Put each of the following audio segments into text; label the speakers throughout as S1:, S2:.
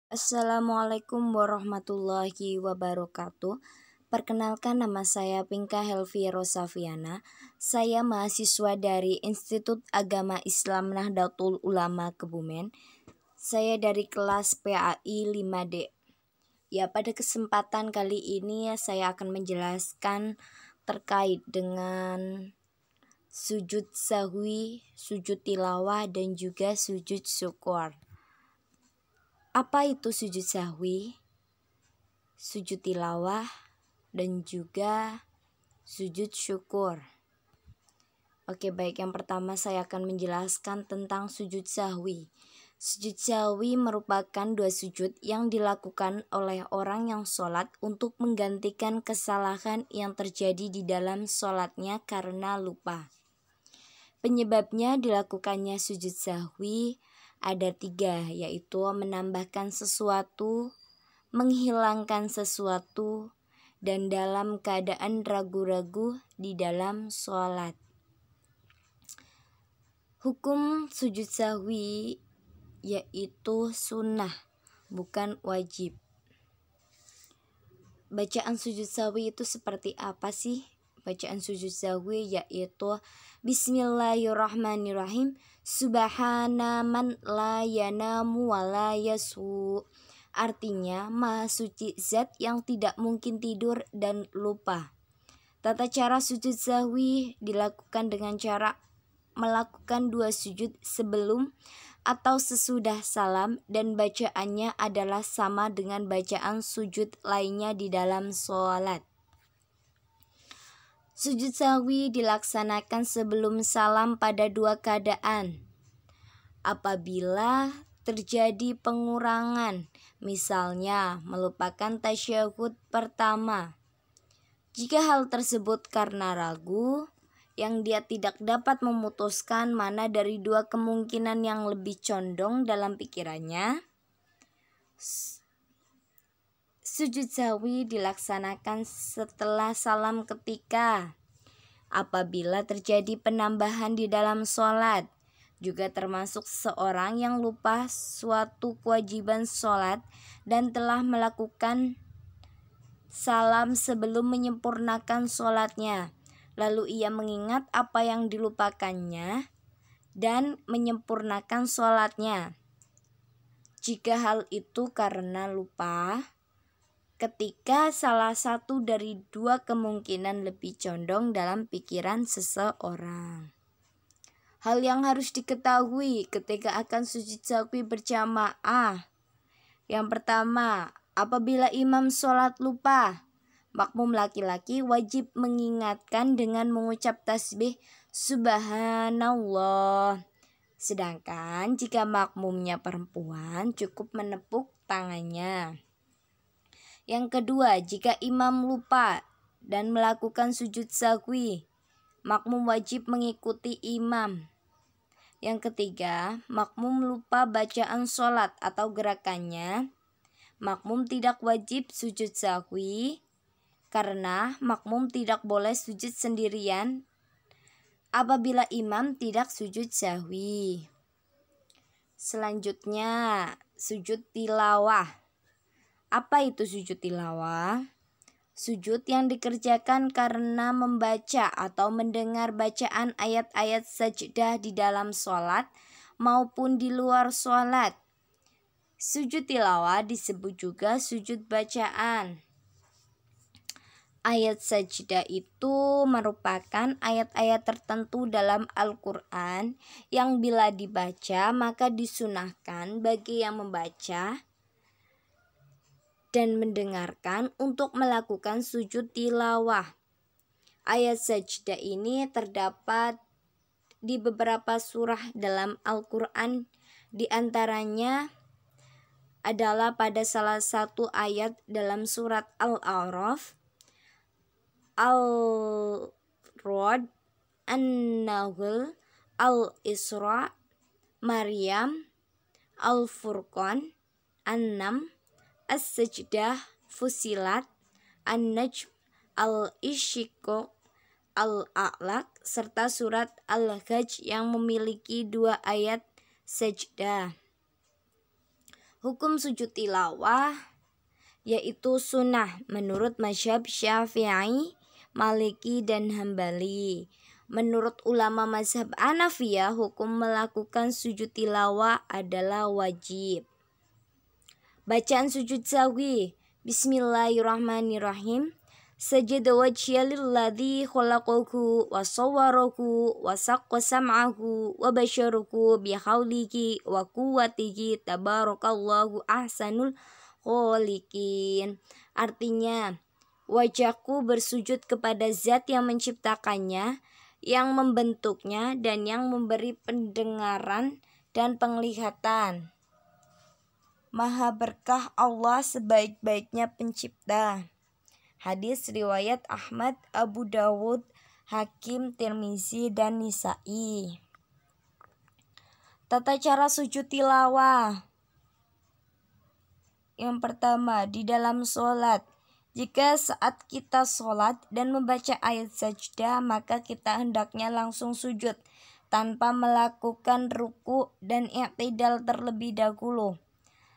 S1: Assalamualaikum warahmatullahi wabarakatuh. Perkenalkan, nama saya Pinka Helvi Rosafiana. Saya mahasiswa dari Institut Agama Islam Nahdlatul Ulama Kebumen. Saya dari kelas PAI 5D. Ya, pada kesempatan kali ini saya akan menjelaskan terkait dengan sujud sahwi, sujud tilawah, dan juga sujud syukur. Apa itu sujud sahwi, sujud tilawah, dan juga sujud syukur? Oke, baik. Yang pertama saya akan menjelaskan tentang sujud sahwi. Sujud sahwi merupakan dua sujud yang dilakukan oleh orang yang sholat untuk menggantikan kesalahan yang terjadi di dalam sholatnya karena lupa. Penyebabnya dilakukannya sujud sahwi ada tiga, yaitu menambahkan sesuatu, menghilangkan sesuatu, dan dalam keadaan ragu-ragu di dalam sholat. Hukum sujud sahwi yaitu sunnah, bukan wajib. Bacaan sujud sahwi itu seperti apa sih? Bacaan sujud sahwi yaitu Bismillahirrahmanirrahim, Subhana man la yanamu wa la yasu. Artinya, Maha Suci Zat yang tidak mungkin tidur dan lupa. Tata cara sujud sahwi dilakukan dengan cara melakukan dua sujud sebelum atau sesudah salam, dan bacaannya adalah sama dengan bacaan sujud lainnya di dalam sholat. Sujud sahwi dilaksanakan sebelum salam pada dua keadaan. Apabila terjadi pengurangan, misalnya melupakan tasyahud pertama. Jika hal tersebut karena ragu, yang dia tidak dapat memutuskan mana dari dua kemungkinan yang lebih condong dalam pikirannya, sujud sahwi dilaksanakan setelah salam ketika apabila terjadi penambahan di dalam sholat, juga termasuk seorang yang lupa suatu kewajiban sholat dan telah melakukan salam sebelum menyempurnakan sholatnya, lalu ia mengingat apa yang dilupakannya dan menyempurnakan sholatnya. Jika hal itu karena lupa, ketika salah satu dari dua kemungkinan lebih condong dalam pikiran seseorang. Hal yang harus diketahui ketika akan sujud sahwi berjamaah. Yang pertama, apabila imam sholat lupa, makmum laki-laki wajib mengingatkan dengan mengucap tasbih Subhanallah. Sedangkan jika makmumnya perempuan, cukup menepuk tangannya. Yang kedua, jika imam lupa dan melakukan sujud sahwi, makmum wajib mengikuti imam. Yang ketiga, makmum lupa bacaan sholat atau gerakannya, makmum tidak wajib sujud sahwi karena makmum tidak boleh sujud sendirian apabila imam tidak sujud sahwi. Selanjutnya, sujud tilawah. Apa itu sujud tilawah? Sujud yang dikerjakan karena membaca atau mendengar bacaan ayat-ayat sajdah di dalam sholat maupun di luar sholat. Sujud tilawah disebut juga sujud bacaan. Ayat sajdah itu merupakan ayat-ayat tertentu dalam Al-Quran yang bila dibaca maka disunahkan bagi yang membaca dan mendengarkan untuk melakukan sujud tilawah. Ayat sajdah ini terdapat di beberapa surah dalam Al-Quran, di antaranya adalah pada salah satu ayat dalam surat Al-A'raf, Al-Rod, An-Nahl, Al-Isra, Maryam, Al-Furqan, An-Nam, As-Sajdah, Fusilat, An-Najm, Al-Insyiqaq, Al-A'laq, serta surat Al-Hajj yang memiliki dua ayat sajdah. Hukum sujud tilawah yaitu sunnah menurut mazhab Syafi'i, Maliki, dan Hambali. Menurut ulama mazhab Hanafiyah, hukum melakukan sujud tilawah adalah wajib. Bacaan sujud sahwi. Bismillahirrahmanirrahim. Sajada wajhiya lilladzi khalaqahu wa sawwarahu wa saqqa sam'ahu wa basyarahu bi haulihi wa quwwatihi tabarakallahu ahsanul khaliqin. Artinya, wajahku bersujud kepada zat yang menciptakannya, yang membentuknya, dan yang memberi pendengaran dan penglihatan. Maha berkah Allah sebaik-baiknya pencipta. Hadis riwayat Ahmad, Abu Dawud, Hakim, Tirmizi, dan Nisa'i. Tata cara sujud tilawah. Yang pertama, di dalam sholat. Jika saat kita sholat dan membaca ayat sajdah, maka kita hendaknya langsung sujud tanpa melakukan ruku dan i'tidal terlebih dahulu.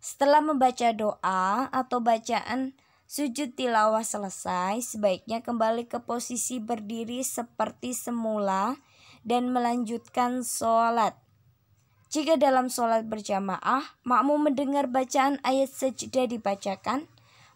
S1: Setelah membaca doa atau bacaan sujud tilawah selesai, sebaiknya kembali ke posisi berdiri seperti semula dan melanjutkan sholat. Jika dalam sholat berjamaah, makmum mendengar bacaan ayat sajdah dibacakan,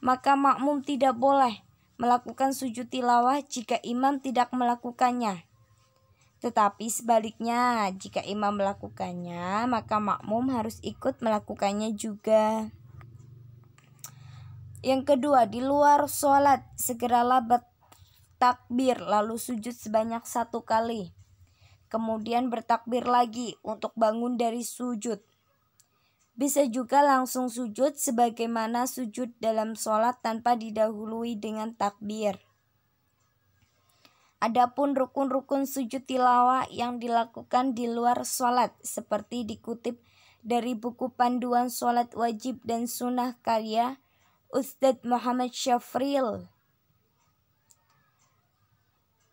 S1: maka makmum tidak boleh melakukan sujud tilawah jika imam tidak melakukannya. Tetapi sebaliknya, jika imam melakukannya, maka makmum harus ikut melakukannya juga. Yang kedua, di luar sholat, segeralah bertakbir lalu sujud sebanyak 1 kali. Kemudian bertakbir lagi untuk bangun dari sujud. Bisa juga langsung sujud sebagaimana sujud dalam sholat tanpa didahului dengan takbir. Adapun rukun-rukun sujud tilawah yang dilakukan di luar sholat seperti dikutip dari buku panduan sholat wajib dan sunnah karya Ustadz Muhammad Syafril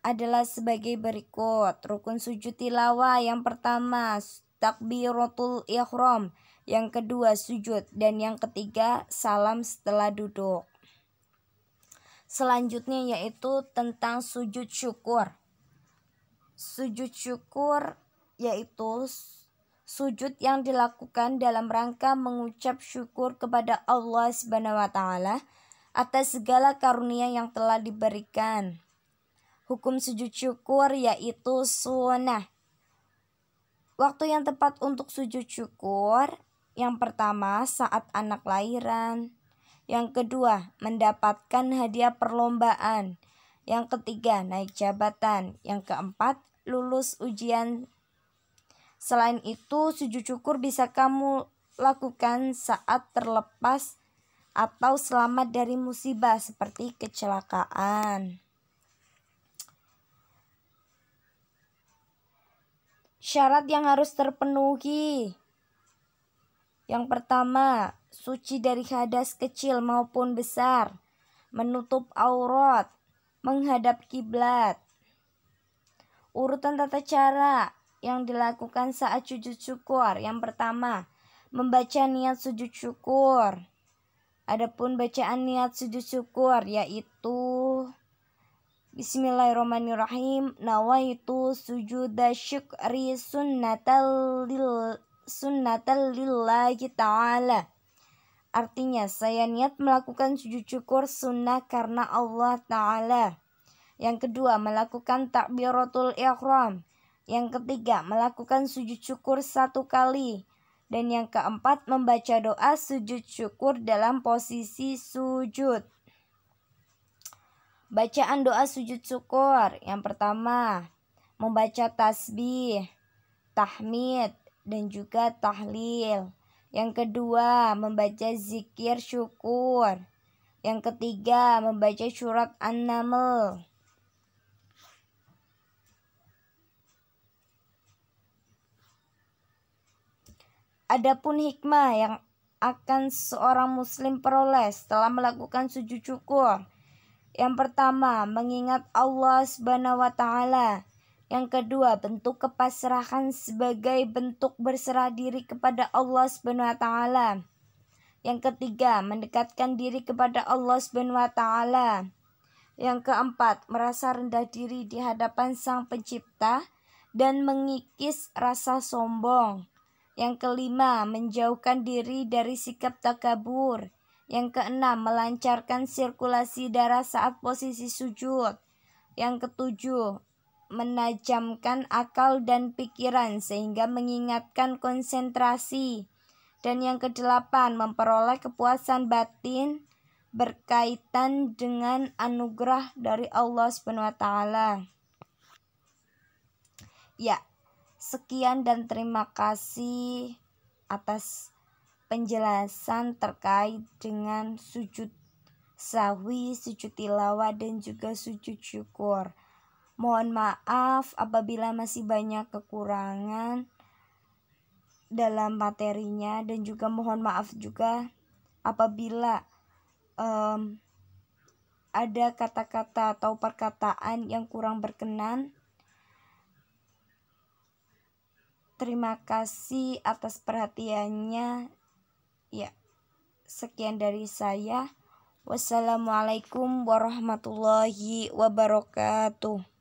S1: adalah sebagai berikut. Rukun sujud tilawah yang pertama takbiratul ihram, yang kedua sujud, dan yang ketiga salam setelah duduk. Selanjutnya yaitu tentang sujud syukur. Sujud syukur yaitu sujud yang dilakukan dalam rangka mengucap syukur kepada Allah Subhanahu wa taala atas segala karunia yang telah diberikan. Hukum sujud syukur yaitu sunnah. Waktu yang tepat untuk sujud syukur, yang pertama saat anak lahiran, yang kedua mendapatkan hadiah perlombaan, yang ketiga naik jabatan, yang keempat lulus ujian. Selain itu, sujud syukur bisa kamu lakukan saat terlepas atau selamat dari musibah seperti kecelakaan. Syarat yang harus terpenuhi. Yang pertama, suci dari hadas kecil maupun besar, menutup aurat, menghadap kiblat. Urutan tata cara yang dilakukan saat sujud syukur. Yang pertama, membaca niat sujud syukur. Adapun bacaan niat sujud syukur yaitu Bismillahirrahmanirrahim. Nawaitu sujuda syukri sunnatal lillahi ta'ala. Artinya, saya niat melakukan sujud syukur sunnah karena Allah Ta'ala. Yang kedua, melakukan takbiratul ihram. Yang ketiga, melakukan sujud syukur 1 kali. Dan yang keempat, membaca doa sujud syukur dalam posisi sujud. Bacaan doa sujud syukur. Yang pertama, membaca tasbih, tahmid, dan juga tahlil. Yang kedua, membaca zikir syukur. Yang ketiga, membaca surat An-Naml. Adapun hikmah yang akan seorang muslim peroleh setelah melakukan sujud syukur. Yang pertama, mengingat Allah Subhanahu wa taala. Yang kedua, bentuk kepasrahan sebagai bentuk berserah diri kepada Allah Subhanahu wa taala. Yang ketiga, mendekatkan diri kepada Allah Subhanahu wa taala. Yang keempat, merasa rendah diri di hadapan Sang Pencipta dan mengikis rasa sombong. Yang kelima, menjauhkan diri dari sikap takabur. Yang keenam, melancarkan sirkulasi darah saat posisi sujud. Yang ketujuh, menajamkan akal dan pikiran sehingga mengingatkan konsentrasi. Dan yang kedelapan, memperoleh kepuasan batin berkaitan dengan anugerah dari Allah Subhanahu wa taala. Ya, sekian dan terima kasih atas penjelasan terkait dengan sujud sahwi, sujud tilawah, dan juga sujud syukur. Mohon maaf apabila masih banyak kekurangan dalam materinya, dan juga mohon maaf juga apabila ada kata-kata atau perkataan yang kurang berkenan. Terima kasih atas perhatiannya. Ya, sekian dari saya. Wassalamualaikum warahmatullahi wabarakatuh.